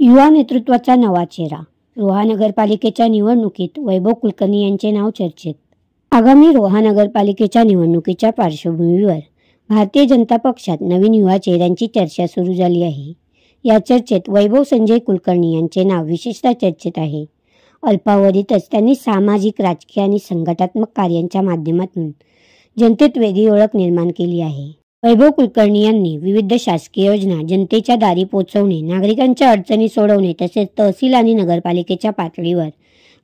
युवा नेतृत्वाचा नवा चेहरा. रोहा नगरपालिकेच्या निवडणुकीत वैभव कुलकर्णी यांचे नाव चर्चेत. आगामी रोहा नगरपालिकेच्या निवडणुकीच्या पार्श्वभूमीवर भारतीय जनता पक्षात नवीन युवा चेहऱ्यांची चर्चा सुरू झाली आहे. या चर्चेत वैभव संजय कुलकर्णी यांचे नाव विशेषतः चर्चेत आहे. अल्पावधीतच त्यांनी सामाजिक, राजकीय आणि संघटनात्मक कार्यांच्या माध्यमातून जनतेत वेगळी ओळख निर्माण केली आहे. वैभव कुलकर्णी यांनी विविध शासकीय योजना जनतेच्या दारी पोहोचवणे, नागरिकांच्या अडचणी सोडवणे तसेच तहसील आणि नगरपालिकेच्या पातळीवर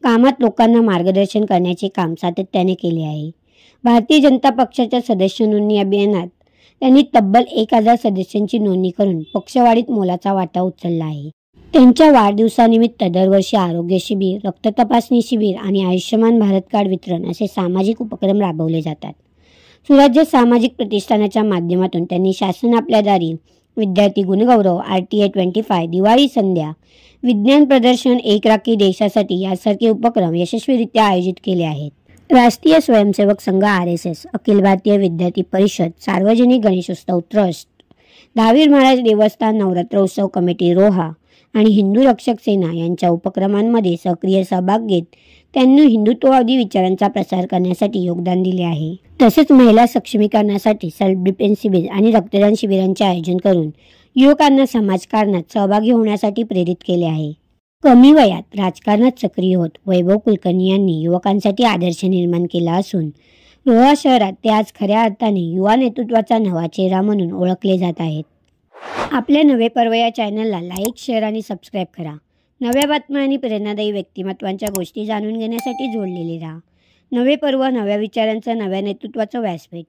कामात लोकांना मार्गदर्शन करण्याचे काम सातत्याने केले आहे. भारतीय जनता पक्षाच्या सदस्य नोंदणी अभियानात त्यांनी तब्बल 1000 सदस्यांची नोंदणी करून पक्षवाढीत मोलाचा वाटा उचलला आहे. त्यांच्या वाढदिवसानिमित्त दरवर्षी आरोग्य शिबिर, रक्त तपासणी शिबिर आणि आयुष्यमान भारत कार्ड वितरण असे सामाजिक उपक्रम राबवले जातात. सुराज्य सामाजिक प्रतिष्ठानाच्या माध्यमातून त्यांनी शासन आपल्या दारी, विद्यार्थी गुणगौरव, RTI 25, दिवाळी संध्या, विज्ञान प्रदर्शन, एक राखी देशासाठी यासारखे उपक्रम यशस्वीरित्या आयोजित केले आहेत. राष्ट्रीय स्वयंसेवक संघ RSS, अखिल भारतीय विद्यार्थी परिषद, सार्वजनिक गणेशोत्सव ट्रस्ट, दहावीर महाराज देवस्थान नवरात्र उत्सव कमिटी रोहा आणि हिंदू रक्षक सेना यांच्या उपक्रमांमध्ये सक्रिय सहभाग घेत त्यांनी हिंदुत्ववादी विचारांचा प्रसार करण्यासाठी योगदान दिले आहे. तसेच महिला सक्षमीकरणासाठी सेल्फ डिफेन्स शिबिर आणि रक्तदान शिबिरांचे आयोजन करून युवकांना समाजकारणात सहभागी होण्यासाठी प्रेरित केले आहे. कमी वयात राजकारणात सक्रिय होत वैभव कुलकर्णी यांनी युवकांसाठी आदर्श निर्माण केला असून रोहा शहरात ते आज खऱ्या अर्थाने युवा नेतृत्वाचा नवा चेहरा म्हणून ओळखले जात आहेत. आपल्या नवे पर्व या चॅनलला लाईक, शेअर आणि सबस्क्राईब करा. नव्या बातम्या आणि प्रेरणादायी व्यक्तिमत्वांच्या गोष्टी जाणून घेण्यासाठी जोडलेले राहा. नवे पर्व, नव्या विचारांचं, नव्या नेतृत्वाचं व्यासपीठ.